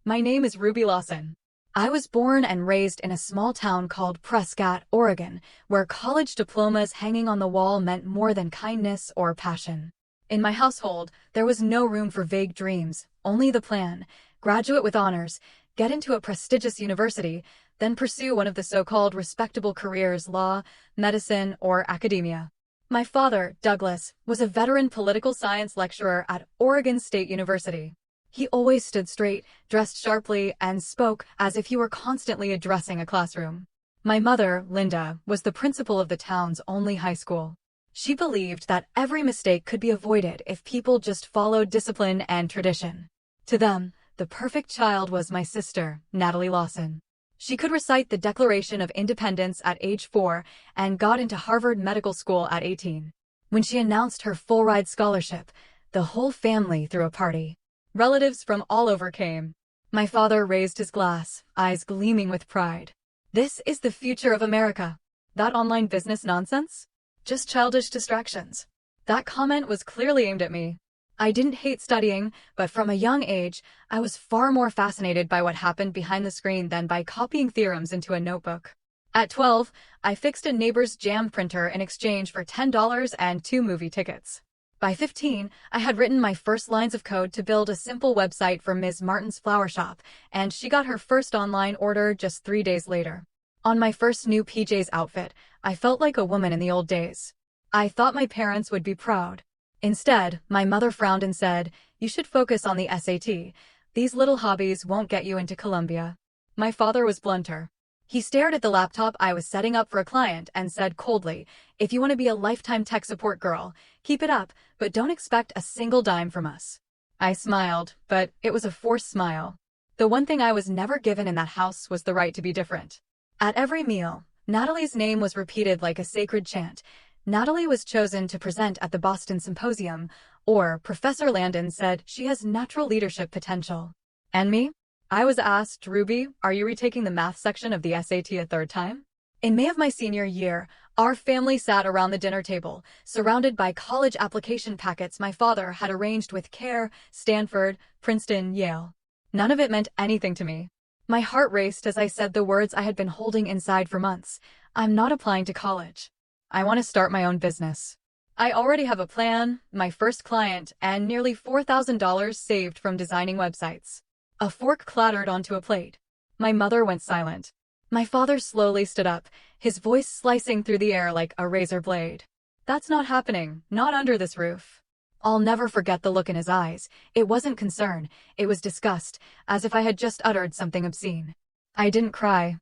My name is Ruby Lawson. I was born and raised in a small town called Prescott, Oregon, where college diplomas hanging on the wall meant more than kindness or passion. In my household, there was no room for vague dreams, only the plan: graduate with honors, get into a prestigious university, then pursue one of the so-called respectable careers: law, medicine, or academia. My father, Douglas, was a veteran political science lecturer at Oregon State University. He always stood straight, dressed sharply, and spoke as if he were constantly addressing a classroom. My mother, Linda, was the principal of the town's only high school. She believed that every mistake could be avoided if people just followed discipline and tradition. To them, the perfect child was my sister, Natalie Lawson. She could recite the Declaration of Independence at age 4 and got into Harvard Medical School at 18. When she announced her full-ride scholarship, the whole family threw a party. Relatives from all over came. My father raised his glass, eyes gleaming with pride. "This is the future of America. That online business nonsense? Just childish distractions." That comment was clearly aimed at me. I didn't hate studying, but from a young age, I was far more fascinated by what happened behind the screen than by copying theorems into a notebook. At 12, I fixed a neighbor's jam printer in exchange for $10 and 2 movie tickets. By 15, I had written my first lines of code to build a simple website for Ms. Martin's flower shop, and she got her first online order just 3 days later. On my first new PJ's outfit, I felt like a woman in the old days. I thought my parents would be proud. Instead, my mother frowned and said, "You should focus on the SAT. These little hobbies won't get you into Columbia." My father was blunter. He stared at the laptop I was setting up for a client and said coldly, "If you want to be a lifetime tech support girl, keep it up, but don't expect a single dime from us." I smiled, but it was a forced smile. The one thing I was never given in that house was the right to be different. At every meal, Natalie's name was repeated like a sacred chant. Natalie was chosen to present at the Boston Symposium, or Professor Landon said she has natural leadership potential. And me? I was asked, "Ruby, are you retaking the math section of the SAT a third time?" In May of my senior year, our family sat around the dinner table, surrounded by college application packets my father had arranged with CARE, Stanford, Princeton, Yale. None of it meant anything to me. My heart raced as I said the words I had been holding inside for months. I'm not applying to college. I want to start my own business. I already have a plan, my first client, and nearly $4,000 saved from designing websites. A fork clattered onto a plate. My mother went silent. My father slowly stood up, his voice slicing through the air like a razor blade. "That's not happening, not under this roof." I'll never forget the look in his eyes. It wasn't concern, it was disgust, as if I had just uttered something obscene. I didn't cry.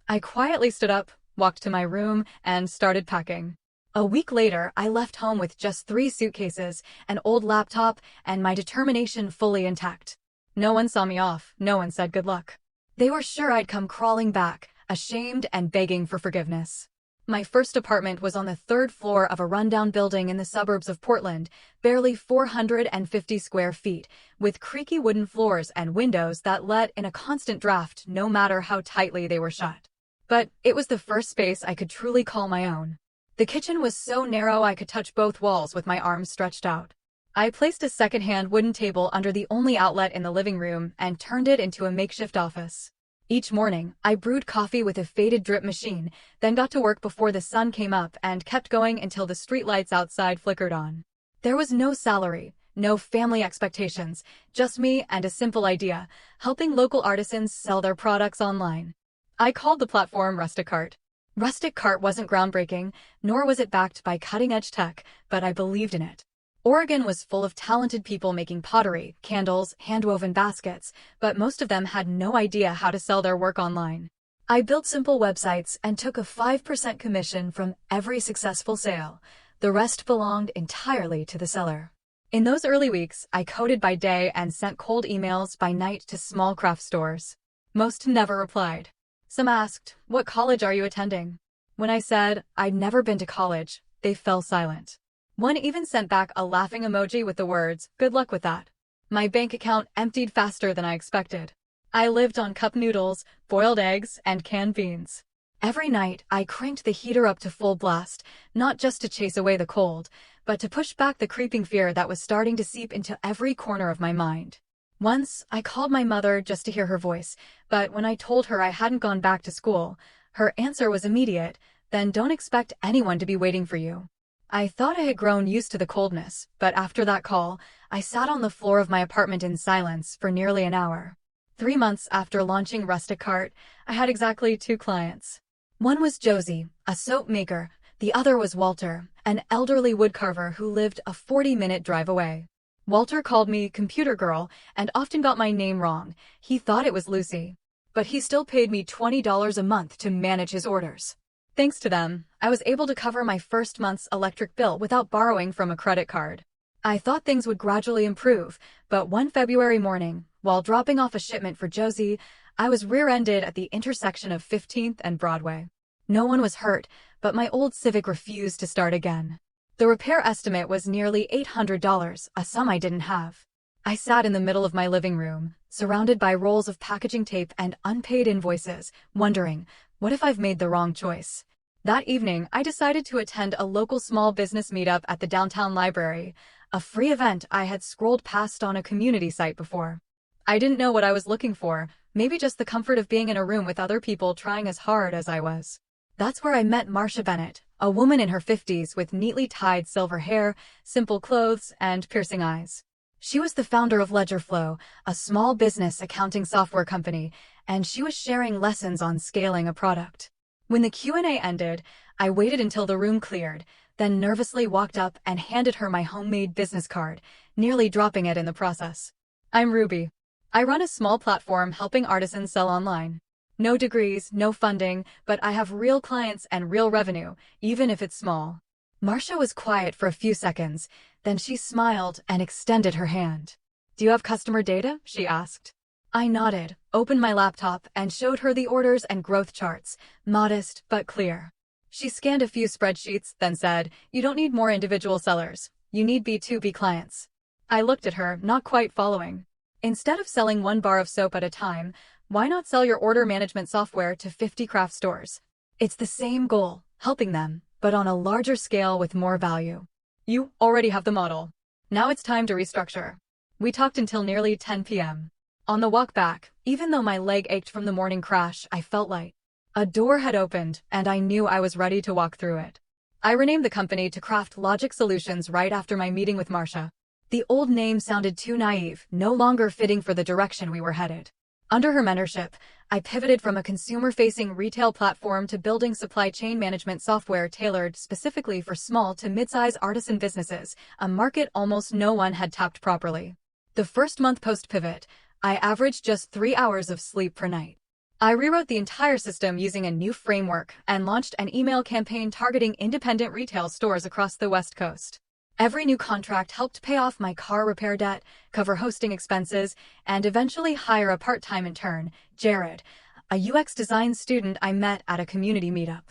I quietly stood up, walked to my room, and started packing. A week later, I left home with just 3 suitcases, an old laptop, and my determination fully intact. No one saw me off, no one said good luck. They were sure I'd come crawling back, ashamed and begging for forgiveness. My first apartment was on the 3rd floor of a rundown building in the suburbs of Portland, barely 450 square feet, with creaky wooden floors and windows that let in a constant draft no matter how tightly they were shut. But it was the first space I could truly call my own. The kitchen was so narrow I could touch both walls with my arms stretched out. I placed a second-hand wooden table under the only outlet in the living room and turned it into a makeshift office. Each morning, I brewed coffee with a faded drip machine, then got to work before the sun came up and kept going until the streetlights outside flickered on. There was no salary, no family expectations, just me and a simple idea: helping local artisans sell their products online. I called the platform Rustic Cart. Rustic Cart wasn't groundbreaking, nor was it backed by cutting-edge tech, but I believed in it. Oregon was full of talented people making pottery, candles, hand-woven baskets, but most of them had no idea how to sell their work online. I built simple websites and took a 5% commission from every successful sale. The rest belonged entirely to the seller. In those early weeks, I coded by day and sent cold emails by night to small craft stores. Most never replied. Some asked, "What college are you attending?" When I said I'd never been to college, they fell silent. One even sent back a laughing emoji with the words, "Good luck with that." My bank account emptied faster than I expected. I lived on cup noodles, boiled eggs, and canned beans. Every night, I cranked the heater up to full blast, not just to chase away the cold, but to push back the creeping fear that was starting to seep into every corner of my mind. Once, I called my mother just to hear her voice, but when I told her I hadn't gone back to school, her answer was immediate: then don't expect anyone to be waiting for you. I thought I had grown used to the coldness, but after that call, I sat on the floor of my apartment in silence for nearly an hour. 3 months after launching Rustic Cart, I had exactly 2 clients. One was Josie, a soap maker. The other was Walter, an elderly woodcarver who lived a 40-minute drive away. Walter called me computer girl and often got my name wrong. He thought it was Lucy. But he still paid me $20 a month to manage his orders. Thanks to them, I was able to cover my first month's electric bill without borrowing from a credit card. I thought things would gradually improve, but one February morning, while dropping off a shipment for Josie, I was rear-ended at the intersection of 15th and Broadway. No one was hurt, but my old Civic refused to start again. The repair estimate was nearly $800, a sum I didn't have. I sat in the middle of my living room, surrounded by rolls of packaging tape and unpaid invoices, wondering, what if I've made the wrong choice? That evening, I decided to attend a local small business meetup at the downtown library, a free event I had scrolled past on a community site before. I didn't know what I was looking for, maybe just the comfort of being in a room with other people trying as hard as I was. That's where I met Marcia Bennett, a woman in her 50s with neatly tied silver hair, simple clothes, and piercing eyes. She was the founder of LedgerFlow, a small business accounting software company, and she was sharing lessons on scaling a product. When the Q&A ended, I waited until the room cleared, then nervously walked up and handed her my homemade business card, nearly dropping it in the process. I'm Ruby. I run a small platform helping artisans sell online. No degrees, no funding, but I have real clients and real revenue, even if it's small. Marcia was quiet for a few seconds, then she smiled and extended her hand. Do you have customer data? She asked. I nodded, opened my laptop, and showed her the orders and growth charts, modest but clear. She scanned a few spreadsheets, then said, you don't need more individual sellers. You need B2B clients. I looked at her, not quite following. Instead of selling 1 bar of soap at a time, why not sell your order management software to 50 craft stores? It's the same goal, helping them, but on a larger scale with more value. You already have the model. Now it's time to restructure. We talked until nearly 10 p.m. On the walk back, even though my leg ached from the morning crash, I felt light. A door had opened, and I knew I was ready to walk through it. I renamed the company to Craft Logic Solutions right after my meeting with Marcia. The old name sounded too naive, no longer fitting for the direction we were headed. Under her mentorship, I pivoted from a consumer-facing retail platform to building supply chain management software tailored specifically for small to mid-size artisan businesses, a market almost no one had tapped properly. The first month post-pivot, I averaged just 3 hours of sleep per night. I rewrote the entire system using a new framework and launched an email campaign targeting independent retail stores across the West Coast. Every new contract helped pay off my car repair debt, cover hosting expenses, and eventually hire a part-time intern, Jared, a UX design student I met at a community meetup.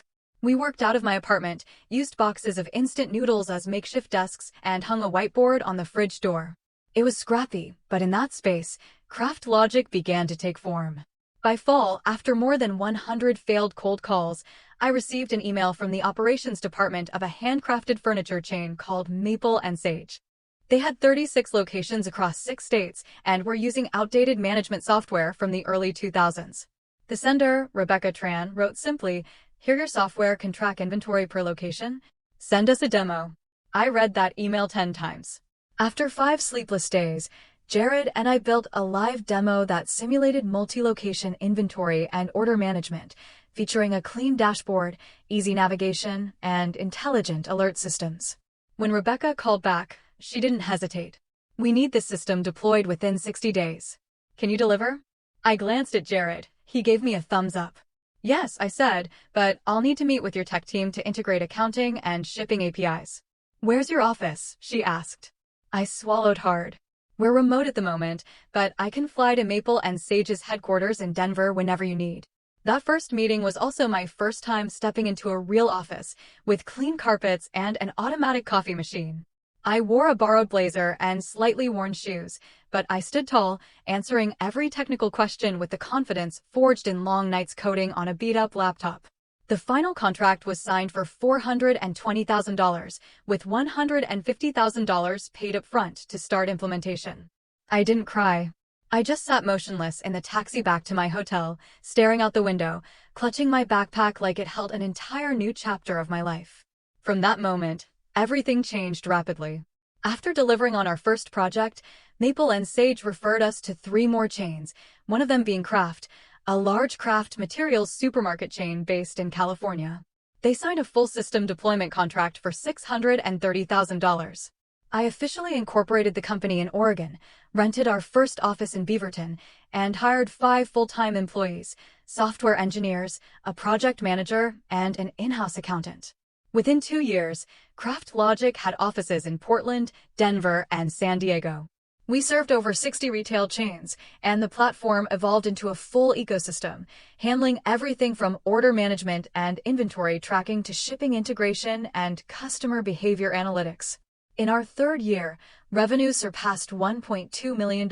We worked out of my apartment, used boxes of instant noodles as makeshift desks, and hung a whiteboard on the fridge door. It was scrappy, but in that space, Craft Logic began to take form. By fall, after more than 100 failed cold calls, I received an email from the operations department of a handcrafted furniture chain called Maple and Sage. They had 36 locations across 6 states and were using outdated management software from the early 2000s. The sender, Rebecca Tran, wrote simply, "Here your software can track inventory per location. Send us a demo." I read that email 10 times. After 5 sleepless days, Jared and I built a live demo that simulated multi-location inventory and order management, featuring a clean dashboard, easy navigation, and intelligent alert systems. When Rebecca called back, she didn't hesitate. "We need this system deployed within 60 days. Can you deliver?" I glanced at Jared. He gave me a thumbs up. "Yes," I said, "but I'll need to meet with your tech team to integrate accounting and shipping APIs." "Where's your office?" she asked. I swallowed hard. "We're remote at the moment, but I can fly to Maple and Sage's headquarters in Denver whenever you need." That first meeting was also my first time stepping into a real office, with clean carpets and an automatic coffee machine. I wore a borrowed blazer and slightly worn shoes, but I stood tall, answering every technical question with the confidence forged in long nights coding on a beat-up laptop. The final contract was signed for $420,000, with $150,000 paid up front to start implementation. I didn't cry. I just sat motionless in the taxi back to my hotel, staring out the window, clutching my backpack like it held an entire new chapter of my life. From that moment, everything changed rapidly. After delivering on our first project, Maple and Sage referred us to 3 more chains, one of them being Kraft, a large craft materials supermarket chain based in California. They signed a full system deployment contract for $630,000. I officially incorporated the company in Oregon, rented our first office in Beaverton, and hired 5 full-time employees, software engineers, a project manager, and an in-house accountant. Within 2 years, Craft Logic had offices in Portland, Denver, and San Diego. We served over 60 retail chains, and the platform evolved into a full ecosystem, handling everything from order management and inventory tracking to shipping integration and customer behavior analytics. In our 3rd year, revenue surpassed $1.2 million,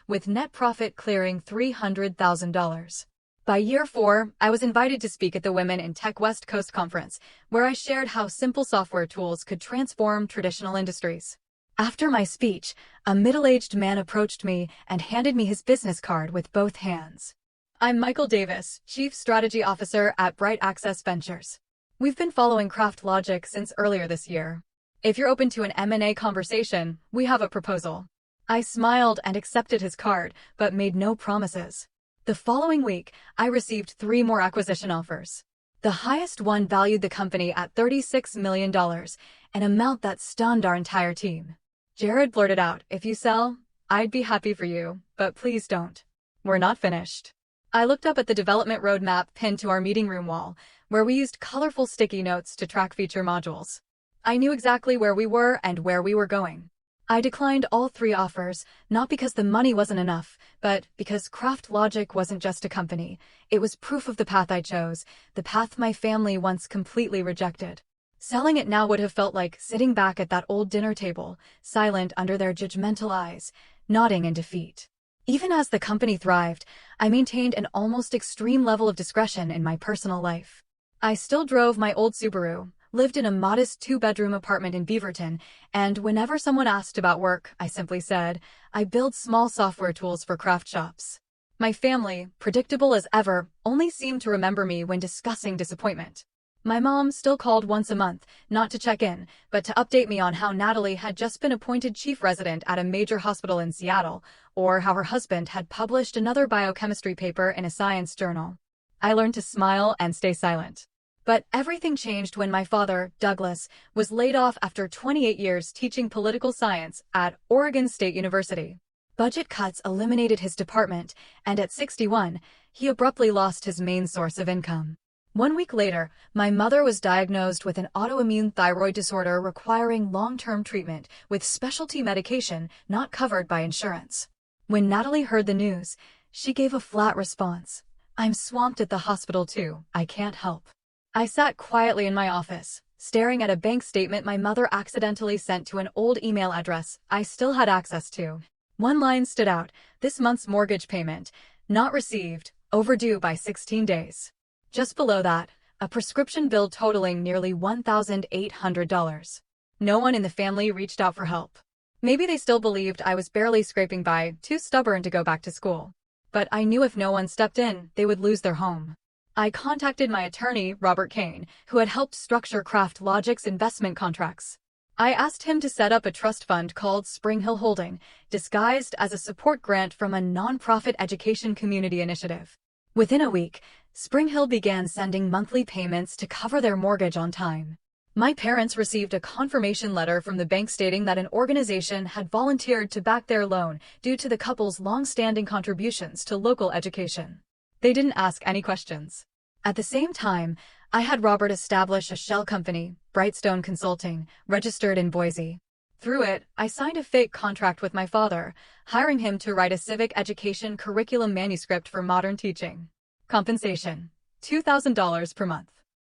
with net profit clearing $300,000. By year 4, I was invited to speak at the Women in Tech West Coast Conference, where I shared how simple software tools could transform traditional industries. After my speech, a middle-aged man approached me and handed me his business card with both hands. I'm Michael Davis, Chief Strategy Officer at Bright Access Ventures. We've been following Craft Logic since earlier this year. If you're open to an M&A conversation, we have a proposal. I smiled and accepted his card, but made no promises. The following week, I received 3 more acquisition offers. The highest one valued the company at $36 million, an amount that stunned our entire team. Jared blurted out, "If you sell, I'd be happy for you, but please don't. We're not finished." I looked up at the development roadmap pinned to our meeting room wall, where we used colorful sticky notes to track feature modules. I knew exactly where we were and where we were going. I declined all 3 offers, not because the money wasn't enough, but because Craft Logic wasn't just a company. It was proof of the path I chose, the path my family once completely rejected. Selling it now would have felt like sitting back at that old dinner table, silent under their judgmental eyes, nodding in defeat. Even as the company thrived, I maintained an almost extreme level of discretion in my personal life. I still drove my old Subaru, lived in a modest 2-bedroom apartment in Beaverton, and whenever someone asked about work, I simply said, I build small software tools for craft shops. My family, predictable as ever, only seemed to remember me when discussing disappointment. My mom still called once a month, not to check in, but to update me on how Natalie had just been appointed chief resident at a major hospital in Seattle, or how her husband had published another biochemistry paper in a science journal. I learned to smile and stay silent. But everything changed when my father, Douglas, was laid off after 28 years teaching political science at Oregon State University. Budget cuts eliminated his department, and at 61, he abruptly lost his main source of income. 1 week later, my mother was diagnosed with an autoimmune thyroid disorder requiring long-term treatment with specialty medication not covered by insurance. When Natalie heard the news, she gave a flat response. "I'm swamped at the hospital too, I can't help." I sat quietly in my office, staring at a bank statement my mother accidentally sent to an old email address I still had access to. One line stood out, "This month's mortgage payment, not received, overdue by 16 days. Just below that, a prescription bill totaling nearly $1,800. No one in the family reached out for help. Maybe they still believed I was barely scraping by, too stubborn to go back to school. But I knew if no one stepped in, they would lose their home. I contacted my attorney, Robert Kane, who had helped structure Craft Logic's investment contracts. I asked him to set up a trust fund called Spring Hill Holding, disguised as a support grant from a nonprofit education community initiative. Within a week, Spring Hill began sending monthly payments to cover their mortgage on time. My parents received a confirmation letter from the bank stating that an organization had volunteered to back their loan due to the couple's long-standing contributions to local education. They didn't ask any questions. At the same time, I had Robert establish a shell company, Brightstone Consulting, registered in Boise. Through it, I signed a fake contract with my father, hiring him to write a civic education curriculum manuscript for modern teaching. Compensation: $2,000 per month.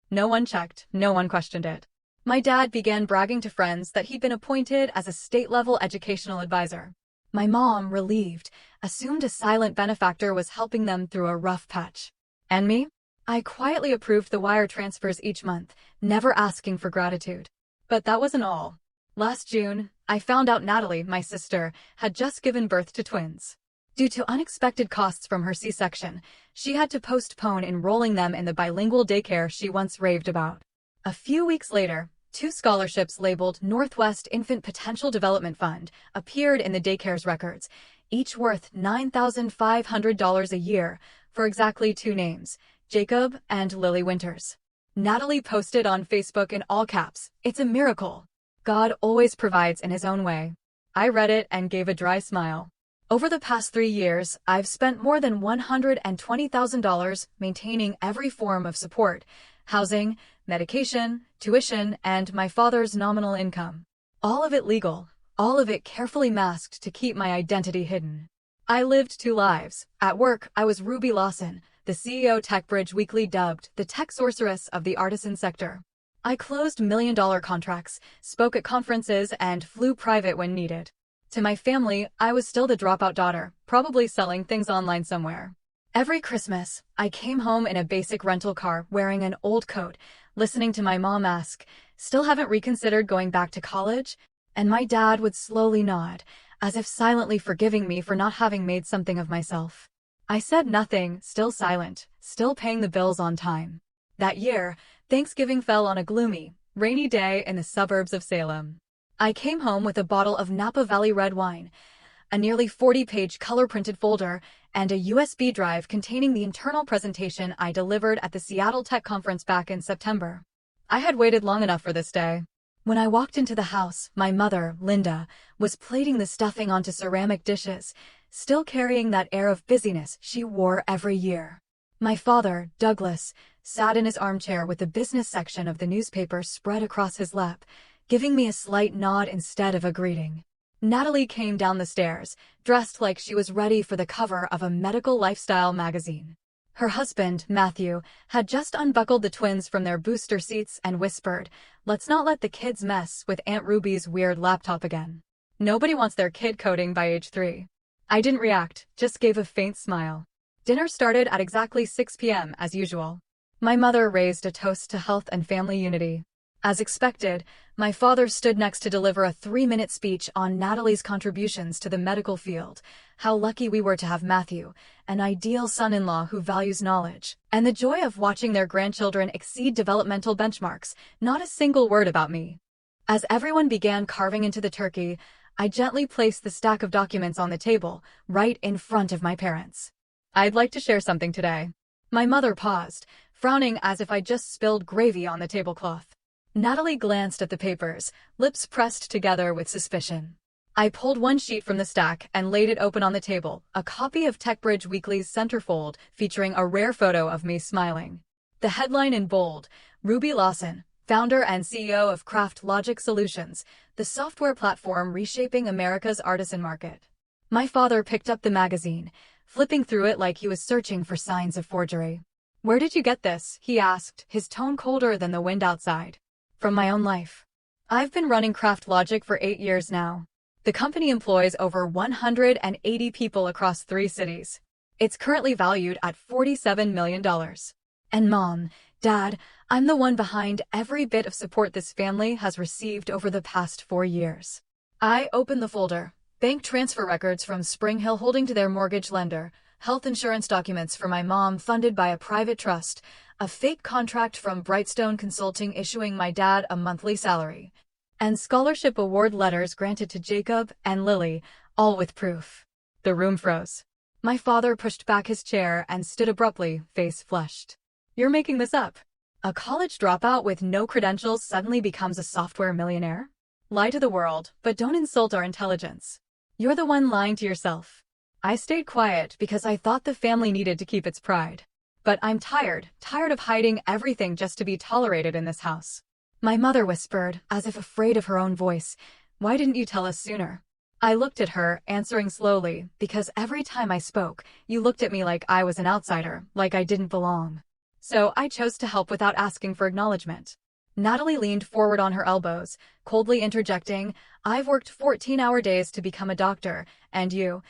No one checked, no one questioned it. My dad began bragging to friends that he'd been appointed as a state-level educational advisor. My mom, relieved, assumed a silent benefactor was helping them through a rough patch. And me? I quietly approved the wire transfers each month, never asking for gratitude. But that wasn't all. Last June, I found out Natalie, my sister, had just given birth to twins. Due to unexpected costs from her C-section, she had to postpone enrolling them in the bilingual daycare she once raved about. A few weeks later, 2 scholarships labeled Northwest Infant Potential Development Fund appeared in the daycare's records, each worth $9,500 a year, for exactly 2 names, Jacob and Lily Winters. Natalie posted on Facebook in all caps, "It's a miracle. God always provides in his own way." I read it and gave a dry smile. Over the past 3 years, I've spent more than $120,000 maintaining every form of support: housing, medication, tuition, and my father's nominal income. All of it legal, all of it carefully masked to keep my identity hidden. I lived 2 lives. At work, I was Ruby Lawson, the CEO TechBridge Weekly dubbed the tech sorceress of the artisan sector. I closed million-dollar contracts, spoke at conferences, and flew private when needed. To my family, I was still the dropout daughter, probably selling things online somewhere. Every Christmas, I came home in a basic rental car wearing an old coat, listening to my mom ask, "Still haven't reconsidered going back to college?" And my dad would slowly nod, as if silently forgiving me for not having made something of myself. I said nothing, still silent, still paying the bills on time. That year, Thanksgiving fell on a gloomy, rainy day in the suburbs of Salem. I came home with a bottle of Napa Valley red wine, a nearly 40-page color-printed folder, and a USB drive containing the internal presentation I delivered at the Seattle Tech Conference back in September. I had waited long enough for this day. When I walked into the house, my mother, Linda, was plating the stuffing onto ceramic dishes, still carrying that air of busyness she wore every year. My father, Douglas, sat in his armchair with the business section of the newspaper spread across his lap, giving me a slight nod instead of a greeting. Natalie came down the stairs, dressed like she was ready for the cover of a medical lifestyle magazine. Her husband, Matthew, had just unbuckled the twins from their booster seats and whispered, "Let's not let the kids mess with Aunt Ruby's weird laptop again. Nobody wants their kid coding by age 3. I didn't react, just gave a faint smile. Dinner started at exactly 6 p.m. as usual. My mother raised a toast to health and family unity. As expected, my father stood next to deliver a 3-minute speech on Natalie's contributions to the medical field, how lucky we were to have Matthew, an ideal son-in-law who values knowledge, and the joy of watching their grandchildren exceed developmental benchmarks. Not a single word about me. As everyone began carving into the turkey, I gently placed the stack of documents on the table, right in front of my parents. "I'd like to share something today." My mother paused, frowning as if I just spilled gravy on the tablecloth. Natalie glanced at the papers, lips pressed together with suspicion. I pulled one sheet from the stack and laid it open on the table, a copy of TechBridge Weekly's centerfold featuring a rare photo of me smiling. The headline in bold, "Ruby Lawson, founder and CEO of Craft Logic Solutions, the software platform reshaping America's artisan market." My father picked up the magazine, flipping through it like he was searching for signs of forgery. "Where did you get this?" he asked, his tone colder than the wind outside. "From my own life. I've been running Craft Logic for 8 years now. The company employs over 180 people across 3 cities. It's currently valued at $47 million. And Mom, Dad, I'm the one behind every bit of support this family has received over the past 4 years." I opened the folder. Bank transfer records from Spring Hill Holding to their mortgage lender, health insurance documents for my mom funded by a private trust, a fake contract from Brightstone Consulting issuing my dad a monthly salary, and scholarship award letters granted to Jacob and Lily, all with proof. The room froze. My father pushed back his chair and stood abruptly, face flushed. "You're making this up. A college dropout with no credentials suddenly becomes a software millionaire? Lie to the world, but don't insult our intelligence. You're the one lying to yourself." I stayed quiet because I thought the family needed to keep its pride. But I'm tired of hiding everything just to be tolerated in this house. My mother whispered, as if afraid of her own voice, "Why didn't you tell us sooner?" I looked at her, answering slowly, "Because every time I spoke, you looked at me like I was an outsider, like I didn't belong. So I chose to help without asking for acknowledgement." Natalie leaned forward on her elbows, coldly interjecting, "I've worked 14-hour days to become a doctor, and you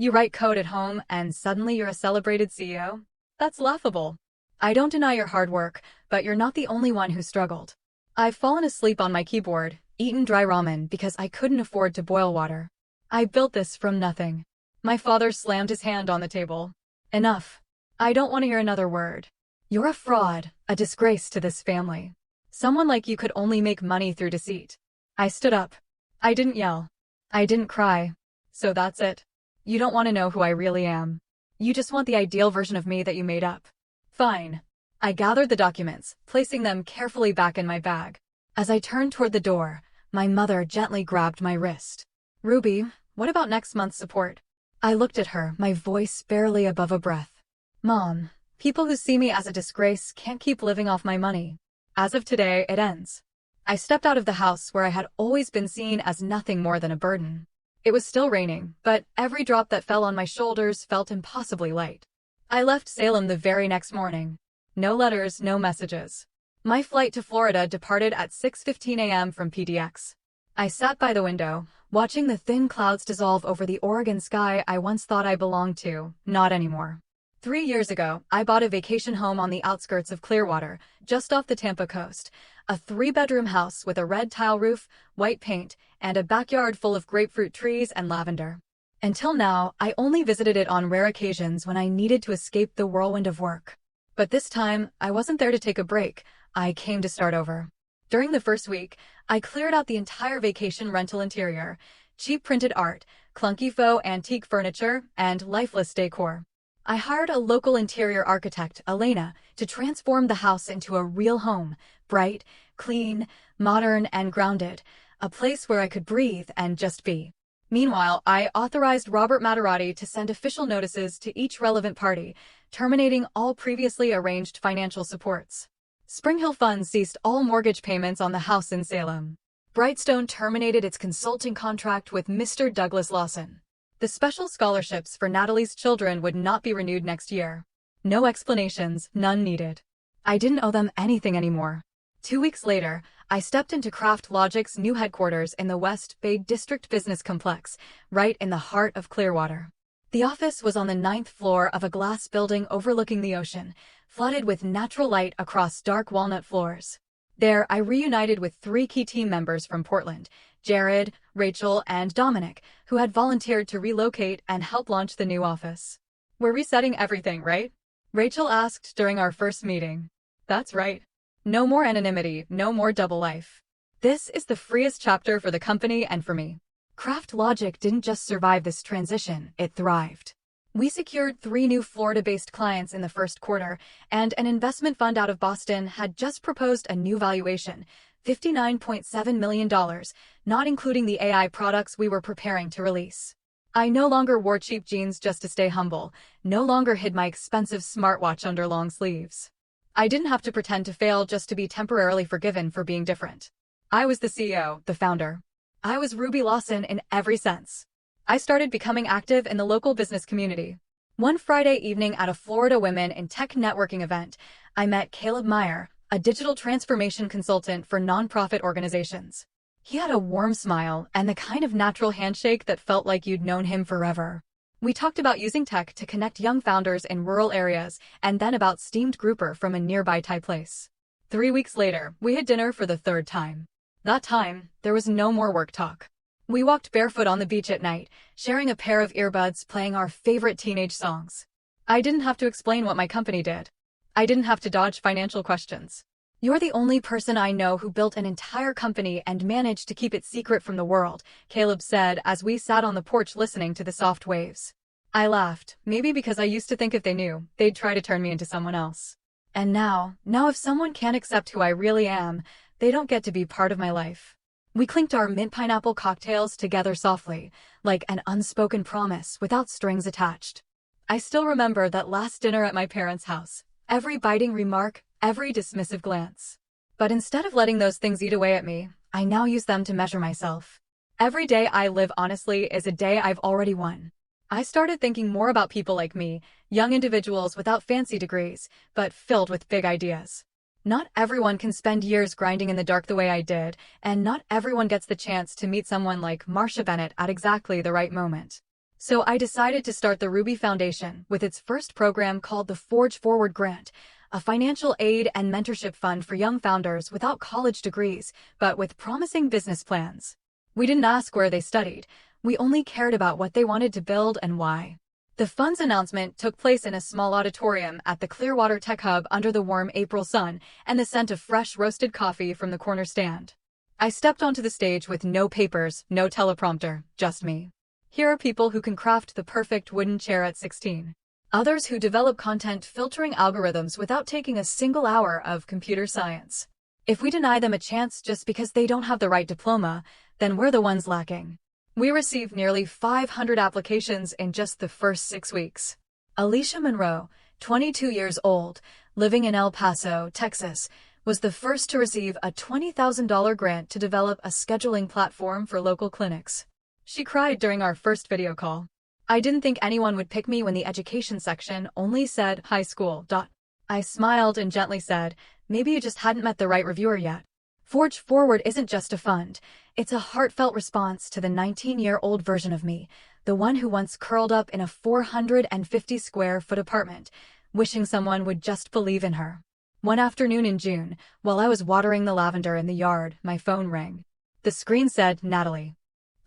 write code at home and suddenly you're a celebrated CEO? That's laughable. I don't deny your hard work, but you're not the only one who struggled. I've fallen asleep on my keyboard, eaten dry ramen because I couldn't afford to boil water. I built this from nothing. My father slammed his hand on the table. Enough. I don't want to hear another word. You're a fraud, a disgrace to this family. Someone like you could only make money through deceit. I stood up. I didn't yell. I didn't cry. So that's it. You don't want to know who I really am. You just want the ideal version of me that you made up. Fine. I gathered the documents, placing them carefully back in my bag. As I turned toward the door, my mother gently grabbed my wrist. Ruby, what about next month's support? I looked at her, my voice barely above a breath. Mom, people who see me as a disgrace can't keep living off my money. As of today, it ends. I stepped out of the house where I had always been seen as nothing more than a burden. It was still raining, but every drop that fell on my shoulders felt impossibly light. I left Salem the very next morning. No letters, no messages. My flight to Florida departed at 6:15 a.m. from PDX. I sat by the window, watching the thin clouds dissolve over the Oregon sky I once thought I belonged to. Not anymore. 3 years ago, I bought a vacation home on the outskirts of Clearwater, just off the Tampa coast. A 3-bedroom house with a red tile roof, white paint, and a backyard full of grapefruit trees and lavender. Until now, I only visited it on rare occasions when I needed to escape the whirlwind of work. But this time, I wasn't there to take a break. I came to start over. During the first week, I cleared out the entire vacation rental interior, cheap printed art, clunky faux antique furniture, and lifeless decor. I hired a local interior architect, Elena, to transform the house into a real home, bright, clean, modern, and grounded, a place where I could breathe and just be. Meanwhile, I authorized Robert Materati to send official notices to each relevant party, terminating all previously arranged financial supports. Spring Hill Funds ceased all mortgage payments on the house in Salem. Brightstone terminated its consulting contract with Mr. Douglas Lawson. The special scholarships for Natalie's children would not be renewed next year. No explanations, none needed. I didn't owe them anything anymore. 2 weeks later, I stepped into Craft Logic's new headquarters in the West Bay District Business Complex, right in the heart of Clearwater. The office was on the 9th floor of a glass building overlooking the ocean, flooded with natural light across dark walnut floors. There, I reunited with 3 key team members from Portland, Jared, Rachel, and Dominic, who had volunteered to relocate and help launch the new office. We're resetting everything, right? Rachel asked during our first meeting. That's right. No more anonymity, no more double life. This is the freest chapter for the company and for me. Craft Logic didn't just survive this transition, it thrived. We secured 3 new Florida-based clients in the first quarter, and an investment fund out of Boston had just proposed a new valuation, $59.7 million, not including the AI products we were preparing to release. I no longer wore cheap jeans just to stay humble, no longer hid my expensive smartwatch under long sleeves. I didn't have to pretend to fail just to be temporarily forgiven for being different. I was the CEO, the founder. I was Ruby Lawson in every sense. I started becoming active in the local business community. One Friday evening at a Florida Women in Tech networking event, I met Caleb Meyer, a digital transformation consultant for nonprofit organizations. He had a warm smile and the kind of natural handshake that felt like you'd known him forever. We talked about using tech to connect young founders in rural areas and then about steamed grouper from a nearby Thai place. 3 weeks later, we had dinner for the 3rd time. That time, there was no more work talk. We walked barefoot on the beach at night, sharing a pair of earbuds playing our favorite teenage songs. I didn't have to explain what my company did. I didn't have to dodge financial questions. You're the only person I know who built an entire company and managed to keep it secret from the world, Caleb said as we sat on the porch listening to the soft waves. I laughed, maybe because I used to think if they knew, they'd try to turn me into someone else. And now if someone can't accept who I really am, they don't get to be part of my life. We clinked our mint pineapple cocktails together softly, like an unspoken promise without strings attached. I still remember that last dinner at my parents' house. Every biting remark, every dismissive glance. But instead of letting those things eat away at me, I now use them to measure myself. Every day I live honestly is a day I've already won. I started thinking more about people like me, young individuals without fancy degrees, but filled with big ideas. Not everyone can spend years grinding in the dark the way I did, and not everyone gets the chance to meet someone like Marsha Bennett at exactly the right moment. So I decided to start the Ruby Foundation with its first program called the Forge Forward Grant, a financial aid and mentorship fund for young founders without college degrees, but with promising business plans. We didn't ask where they studied. We only cared about what they wanted to build and why. The fund's announcement took place in a small auditorium at the Clearwater Tech Hub under the warm April sun and the scent of fresh roasted coffee from the corner stand. I stepped onto the stage with no papers, no teleprompter, just me. Here are people who can craft the perfect wooden chair at 16. Others who develop content filtering algorithms without taking a single hour of computer science. If we deny them a chance just because they don't have the right diploma, then we're the ones lacking. We received nearly 500 applications in just the first 6 weeks. Alicia Monroe, 22 years old, living in El Paso, Texas, was the first to receive a $20,000 grant to develop a scheduling platform for local clinics. She cried during our first video call. I didn't think anyone would pick me when the education section only said high school. I smiled and gently said, maybe you just hadn't met the right reviewer yet. Forge Forward isn't just a fund. It's a heartfelt response to the 19-year-old version of me, the one who once curled up in a 450-square-foot apartment, wishing someone would just believe in her. One afternoon in June, while I was watering the lavender in the yard, my phone rang. The screen said, Natalie.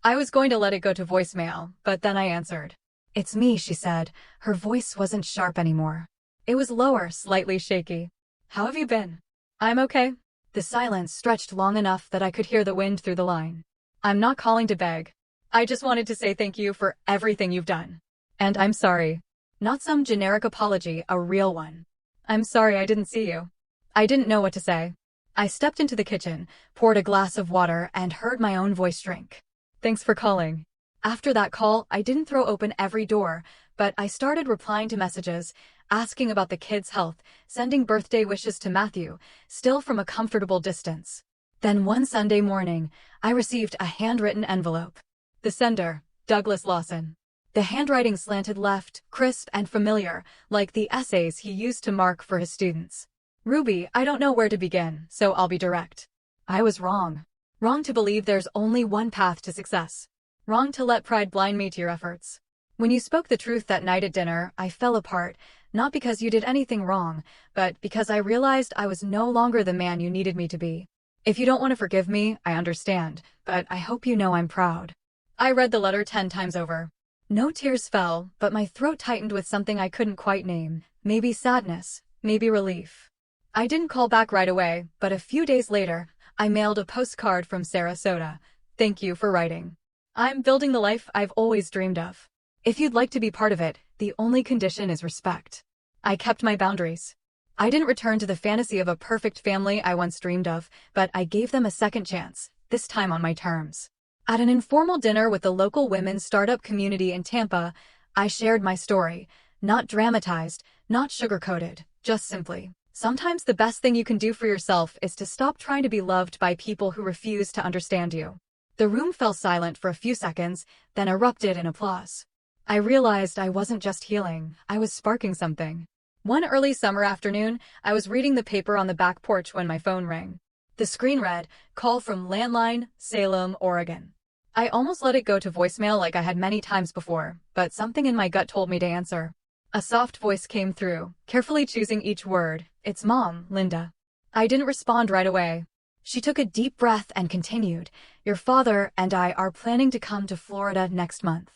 I was going to let it go to voicemail, but then I answered. It's me, she said. Her voice wasn't sharp anymore. It was lower, slightly shaky. How have you been? I'm okay. The silence stretched long enough that I could hear the wind through the line. I'm not calling to beg. I just wanted to say thank you for everything you've done. And I'm sorry. Not some generic apology, a real one. I'm sorry I didn't see you. I didn't know what to say. I stepped into the kitchen, poured a glass of water, and heard my own voice shrink. Thanks for calling. After that call, I didn't throw open every door, but I started replying to messages, asking about the kids' health, sending birthday wishes to Matthew, still from a comfortable distance. Then one Sunday morning, I received a handwritten envelope. The sender, Douglas Lawson. The handwriting slanted left, crisp and familiar, like the essays he used to mark for his students. Ruby, I don't know where to begin, so I'll be direct. I was wrong. Wrong to believe there's only one path to success. Wrong to let pride blind me to your efforts. When you spoke the truth that night at dinner, I fell apart, not because you did anything wrong, but because I realized I was no longer the man you needed me to be. If you don't want to forgive me, I understand, but I hope you know I'm proud. I read the letter 10 times over. No tears fell, but my throat tightened with something I couldn't quite name. Maybe sadness, maybe relief. I didn't call back right away, but a few days later, I mailed a postcard from Sarasota. Thank you for writing. I'm building the life I've always dreamed of. If you'd like to be part of it, the only condition is respect. I kept my boundaries. I didn't return to the fantasy of a perfect family I once dreamed of, but I gave them a second chance, this time on my terms. At an informal dinner with the local women's startup community in Tampa, I shared my story, not dramatized, not sugar-coated, just simply. Sometimes the best thing you can do for yourself is to stop trying to be loved by people who refuse to understand you. The room fell silent for a few seconds, then erupted in applause. I realized I wasn't just healing, I was sparking something. One early summer afternoon, I was reading the paper on the back porch when my phone rang. The screen read, "Call from landline, Salem, Oregon." I almost let it go to voicemail like I had many times before, but something in my gut told me to answer. A soft voice came through, carefully choosing each word. It's Mom, Linda. I didn't respond right away. She took a deep breath and continued, "Your father and I are planning to come to Florida next month.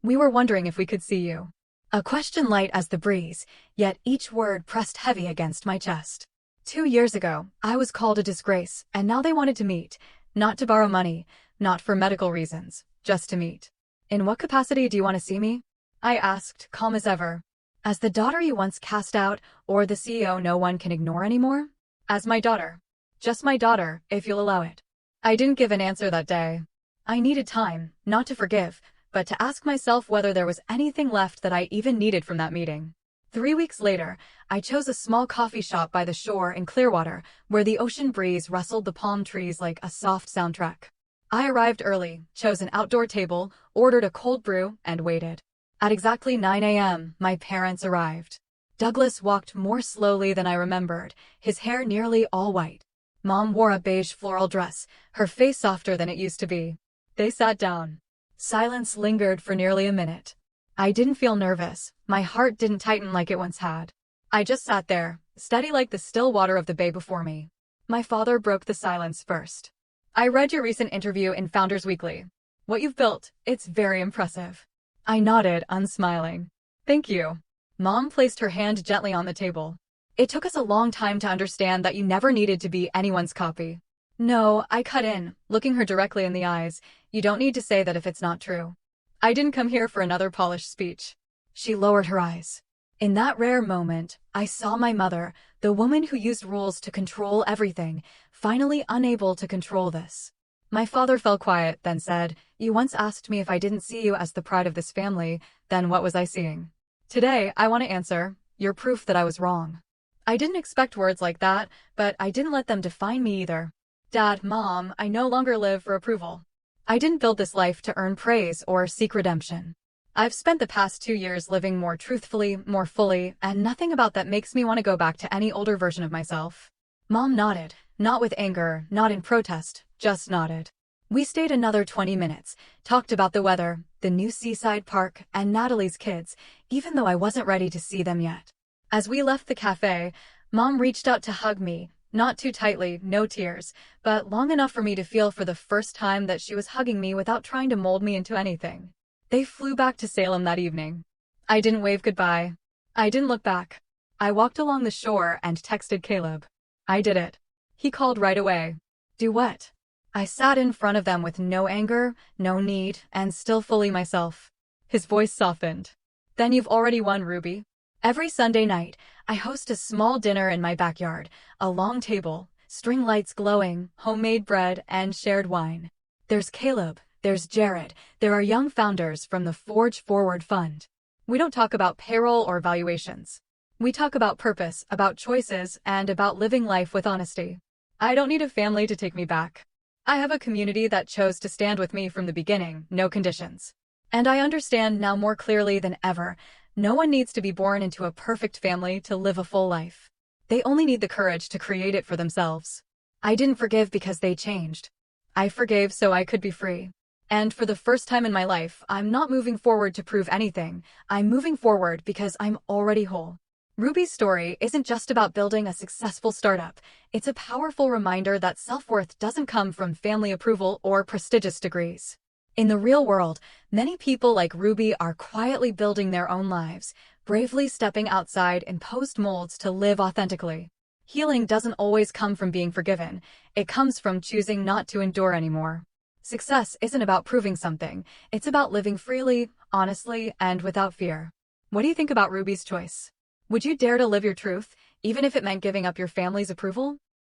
We were wondering if we could see you." A question light as the breeze, yet each word pressed heavy against my chest. 2 years ago, I was called a disgrace, and now they wanted to meet. Not to borrow money, not for medical reasons, just to meet. "In what capacity do you want to see me?" I asked, calm as ever. As the daughter you once cast out, or the CEO no one can ignore anymore? As my daughter. Just my daughter, if you'll allow it. I didn't give an answer that day. I needed time, not to forgive, but to ask myself whether there was anything left that I even needed from that meeting. 3 weeks later, I chose a small coffee shop by the shore in Clearwater, where the ocean breeze rustled the palm trees like a soft soundtrack. I arrived early, chose an outdoor table, ordered a cold brew, and waited. At exactly 9 a.m., my parents arrived. Douglas walked more slowly than I remembered, his hair nearly all white. Mom wore a beige floral dress, her face softer than it used to be. They sat down. Silence lingered for nearly a minute. I didn't feel nervous, my heart didn't tighten like it once had. I just sat there, steady like the still water of the bay before me. My father broke the silence first. "I read your recent interview in Founders Weekly. What you've built, it's very impressive. I nodded, unsmiling. Thank you. Mom placed her hand gently on the table. It took us a long time to understand that you never needed to be anyone's copy. No, I cut in, looking her directly in the eyes. You don't need to say that if it's not true. I didn't come here for another polished speech. She lowered her eyes. In that rare moment, I saw my mother, the woman who used rules to control everything, finally unable to control this. My father fell quiet, then said, "You once asked me if I didn't see you as the pride of this family, then what was I seeing? Today, I want to answer, you're proof that I was wrong." I didn't expect words like that, but I didn't let them define me either. Dad, Mom, I no longer live for approval. I didn't build this life to earn praise or seek redemption. I've spent the past 2 years living more truthfully, more fully, and nothing about that makes me want to go back to any older version of myself. Mom nodded, not with anger, not in protest, just nodded. We stayed another 20 minutes, talked about the weather, the new seaside park, and Natalie's kids, even though I wasn't ready to see them yet. As we left the cafe, Mom reached out to hug me, not too tightly, no tears, but long enough for me to feel for the first time that she was hugging me without trying to mold me into anything. They flew back to Salem that evening. I didn't wave goodbye. I didn't look back. I walked along the shore and texted Caleb. I did it. He called right away. Do what? I sat in front of them with no anger, no need, and still fully myself. His voice softened. Then you've already won, Ruby. Every Sunday night, I host a small dinner in my backyard, a long table, string lights glowing, homemade bread, and shared wine. There's Caleb, there's Jared, there are young founders from the Forge Forward Fund. We don't talk about payroll or valuations. We talk about purpose, about choices, and about living life with honesty. I don't need a family to take me back. I have a community that chose to stand with me from the beginning, no conditions. And I understand now more clearly than ever, no one needs to be born into a perfect family to live a full life. They only need the courage to create it for themselves. I didn't forgive because they changed. I forgave so I could be free. And for the first time in my life, I'm not moving forward to prove anything. I'm moving forward because I'm already whole. Ruby's story isn't just about building a successful startup. It's a powerful reminder that self-worth doesn't come from family approval or prestigious degrees. In the real world, many people like Ruby are quietly building their own lives, bravely stepping outside imposed molds to live authentically. Healing doesn't always come from being forgiven. It comes from choosing not to endure anymore. Success isn't about proving something. It's about living freely, honestly, and without fear. What do you think about Ruby's choice? Would you dare to live your truth, even if it meant giving up your family's approval?